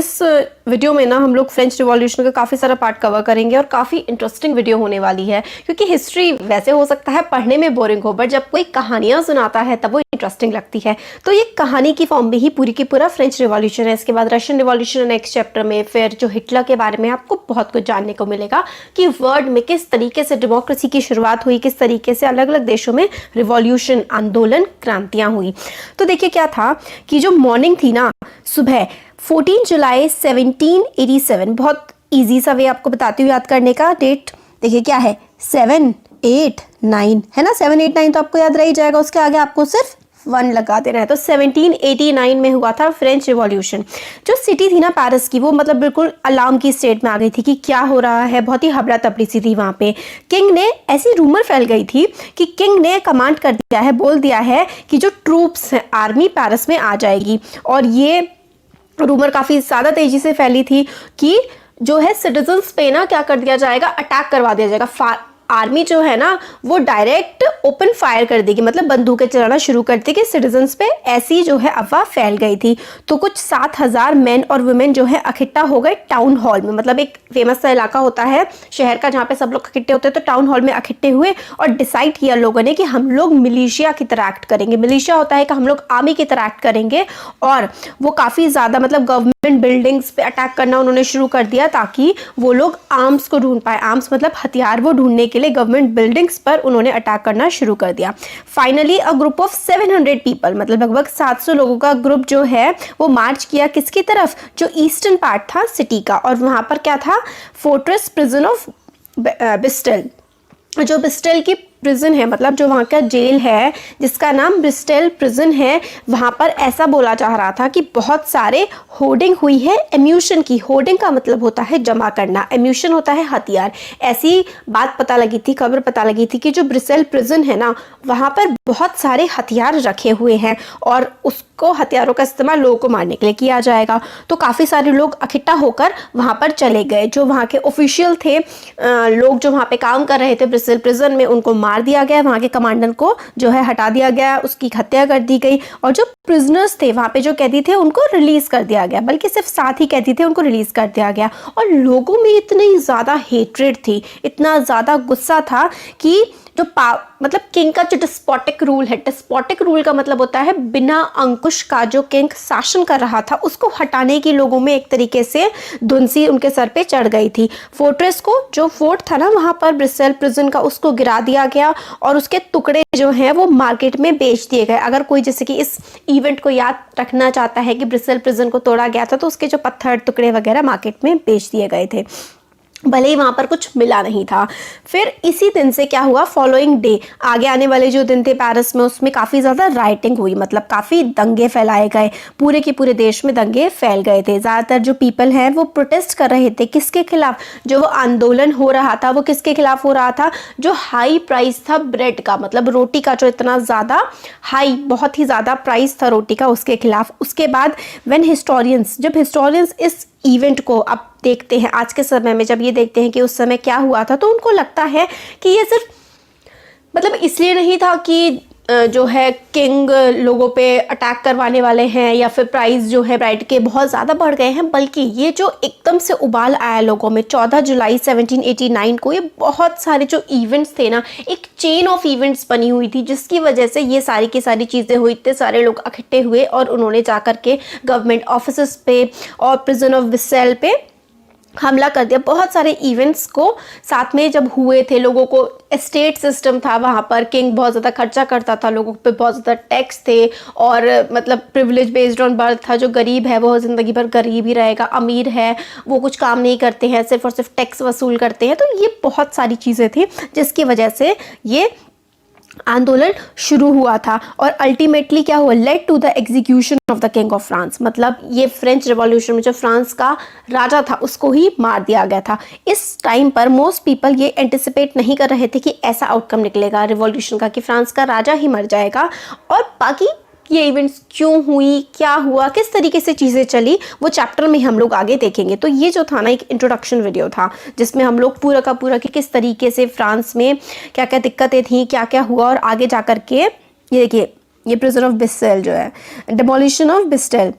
इस वीडियो में ना हम लोग फ्रेंच रिवॉल्यूशन का काफ़ी सारा पार्ट कवर करेंगे और काफ़ी इंटरेस्टिंग वीडियो होने वाली है, क्योंकि हिस्ट्री वैसे हो सकता है पढ़ने में बोरिंग हो, बट जब कोई कहानियाँ सुनाता है तब वो इंटरेस्टिंग लगती है। तो ये कहानी की फॉर्म में ही पूरी की पूरा फ्रेंच रिवॉल्यूशन है। इसके बाद रशियन रिवॉल्यूशन नेक्स्ट चैप्टर में, फिर जो हिटलर के बारे में आपको बहुत कुछ जानने को मिलेगा कि वर्ल्ड में किस तरीके से डेमोक्रेसी की शुरुआत हुई, किस तरीके से अलग अलग देशों में रिवॉल्यूशन, आंदोलन, क्रांतियाँ हुई। तो देखिए क्या था कि जो मॉर्निंग थी ना, सुबह 14 जुलाई 1787, बहुत इजी सा वे आपको बताती हूँ याद करने का। डेट देखिए क्या है, 789 है ना, 789 तो आपको याद रह ही जाएगा, उसके आगे आपको सिर्फ 1 लगा देना है। तो 1789 में हुआ था फ्रेंच रिवॉल्यूशन। जो सिटी थी ना पेरिस की, वो मतलब बिल्कुल अलार्म की स्टेट में आ गई थी कि क्या हो रहा है, बहुत ही हबड़ा तबड़ी सी थी वहाँ पे। किंग ने, ऐसी रूमर फैल गई थी कि किंग ने कमांड कर दिया है, बोल दिया है कि जो ट्रूप्स हैं, आर्मी पेरिस में आ जाएगी। और ये रूमर काफ़ी ज़्यादा तेज़ी से फैली थी कि जो है सिटीजन्स पे ना क्या कर दिया जाएगा, अटैक करवा दिया जाएगा। आर्मी जो है ना वो डायरेक्ट ओपन फायर कर देगी, मतलब बंदूकें चलाना शुरू कर देगी सिटीजन्स पे। ऐसी जो है अफवाह फैल गई थी। तो कुछ 7,000 मैन और वुमेन जो है इकट्ठा हो गए टाउन हॉल में। मतलब एक फेमस सा इलाका होता है शहर का जहाँ पे सब लोग इकट्ठे होते हैं, तो टाउन हॉल में इकट्ठे हुए और डिसाइड किया लोगों ने कि हम लोग मिलिशिया की तरह एक्ट करेंगे। मिलिशिया होता है कि हम लोग आर्मी की तरह एक्ट करेंगे। और वो काफ़ी ज़्यादा मतलब गवर्नमेंट बिल्डिंग्स पे अटैक करना उन्होंने शुरू कर दिया ताकि वो लोग आर्म्स को ढूंढ पाए। आर्म्स मतलब हथियार, वो ढूंढने के लिए गवर्नमेंट बिल्डिंग्स पर उन्होंने अटैक करना शुरू कर दिया। Finally a group of 700 people, मतलब लगभग 700 लोगों का ग्रुप जो है वो मार्च किया किसकी तरफ, जो ईस्टर्न पार्ट था सिटी का। और वहां पर क्या था, फोर्ट्रेस प्रिजन ऑफ बिस्टल। जो बिस्टल की प्रिजन है, मतलब जो वहाँ का जेल है जिसका नाम ब्रिस्टल प्रिजन है, वहाँ पर ऐसा बोला जा रहा था कि बहुत सारे होर्डिंग हुई है एम्यूशन की। होर्डिंग का मतलब होता है जमा करना, एम्यूशन होता है हथियार। ऐसी बात पता लगी थी, खबर पता लगी थी कि जो ब्रिस्टल प्रिजन है ना, वहाँ पर बहुत सारे हथियार रखे हुए हैं और उसको हथियारों का इस्तेमाल लोगों को मारने के लिए किया जाएगा। तो काफ़ी सारे लोग इकट्ठा होकर वहाँ पर चले गए। जो वहाँ के ऑफिशियल थे, लोग जो वहाँ पे काम कर रहे थे ब्रिस्टल प्रिजन में, उनको मार दिया गया। वहाँ के कमांडर को जो है हटा दिया गया, उसकी हत्या कर दी गई। और जो प्रिजनर्स थे वहाँ पे, जो कैदी थे, उनको रिलीज कर दिया गया, बल्कि सिर्फ 7 ही कैदी थे, उनको रिलीज कर दिया गया। और लोगों में इतनी ज़्यादा हेट्रेड थी, इतना ज़्यादा गुस्सा था कि जो मतलब किंग का जो डिस्पोटिक रूल है, डिस्पोटिक रूल का मतलब होता है बिना अंकुश का जो किंग शासन कर रहा था, उसको हटाने की लोगों में एक तरीके से धुंसी उनके सर पे चढ़ गई थी। फोर्ट्रेस को, जो फोर्ट था ना वहाँ पर ब्रिस्टल प्रिजन का, उसको गिरा दिया गया और उसके टुकड़े जो हैं वो मार्केट में बेच दिए गए। अगर कोई जैसे कि इस इवेंट को याद रखना चाहता है कि ब्रिस्टल प्रिजन को तोड़ा गया था, तो उसके जो पत्थर टुकड़े वगैरह मार्केट में बेच दिए गए थे, भले ही वहाँ पर कुछ मिला नहीं था। फिर इसी दिन से क्या हुआ, फॉलोइंग डे, आगे आने वाले जो दिन थे पेरिस में, उसमें काफ़ी ज़्यादा राइटिंग हुई, मतलब काफ़ी दंगे फैलाए गए। पूरे के पूरे देश में दंगे फैल गए थे। ज़्यादातर जो पीपल हैं वो प्रोटेस्ट कर रहे थे, किसके खिलाफ, जो वो आंदोलन हो रहा था वो किसके खिलाफ हो रहा था, जो हाई प्राइस था ब्रेड का, मतलब रोटी का, जो इतना ज़्यादा हाई, बहुत ही ज़्यादा प्राइस था रोटी का, उसके खिलाफ। उसके बाद जब हिस्टोरियंस इस इवेंट को अब देखते हैं आज के समय में, जब ये देखते हैं कि उस समय क्या हुआ था, तो उनको लगता है कि ये सिर्फ मतलब इसलिए नहीं था कि जो है किंग लोगों पे अटैक करवाने वाले हैं या फिर प्राइस जो है ब्राइड के बहुत ज़्यादा बढ़ गए हैं, बल्कि ये जो एकदम से उबाल आया लोगों में 14 जुलाई 1789 को, ये बहुत सारे जो इवेंट्स थे ना, एक चेन ऑफ इवेंट्स बनी हुई थी, जिसकी वजह से ये सारी की सारी चीज़ें हुई। इतने सारे लोग इकट्ठे हुए और उन्होंने जा कर के गवर्नमेंट ऑफिस पे और प्रिजन ऑफ बिस्टल पे हमला कर दिया। बहुत सारे इवेंट्स को साथ में जब हुए थे, लोगों को एस्टेट सिस्टम था वहाँ पर, किंग बहुत ज़्यादा खर्चा करता था, लोगों पे बहुत ज़्यादा टैक्स थे और मतलब प्रिविलेज बेस्ड ऑन बर्थ था। जो गरीब है वो ज़िंदगी भर गरीब ही रहेगा, अमीर है वो कुछ काम नहीं करते हैं, सिर्फ और सिर्फ टैक्स वसूल करते हैं। तो ये बहुत सारी चीज़ें थी जिसकी वजह से ये आंदोलन शुरू हुआ था। और अल्टीमेटली क्या हुआ, led to the execution of the king of France, मतलब ये फ्रेंच रिवॉल्यूशन में जो फ्रांस का राजा था उसको ही मार दिया गया था। इस टाइम पर मोस्ट पीपल ये एंटिसिपेट नहीं कर रहे थे कि ऐसा आउटकम निकलेगा रिवॉल्यूशन का, कि फ्रांस का राजा ही मर जाएगा। और बाकी ये इवेंट्स क्यों हुई, क्या हुआ, किस तरीके से चीज़ें चली, वो चैप्टर में हम लोग आगे देखेंगे। तो ये जो था ना एक इंट्रोडक्शन वीडियो था, जिसमें हम लोग पूरा का पूरा कि किस तरीके से फ्रांस में क्या क्या दिक्कतें थी, क्या क्या हुआ, और आगे जा कर के ये देखिए, ये प्रिजन ऑफ बिस्टल जो है, डिमोलिशन ऑफ बिस्टल,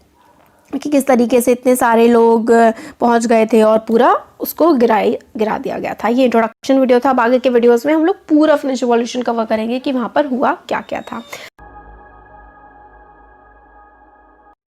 कि किस तरीके से इतने सारे लोग पहुंच गए थे और पूरा उसको गिरा दिया गया था। ये इंट्रोडक्शन वीडियो था। अब आगे के वीडियोस में हम लोग पूरा फ्रेंच रिवॉल्यूशन कवर करेंगे कि वहाँ पर हुआ क्या क्या था।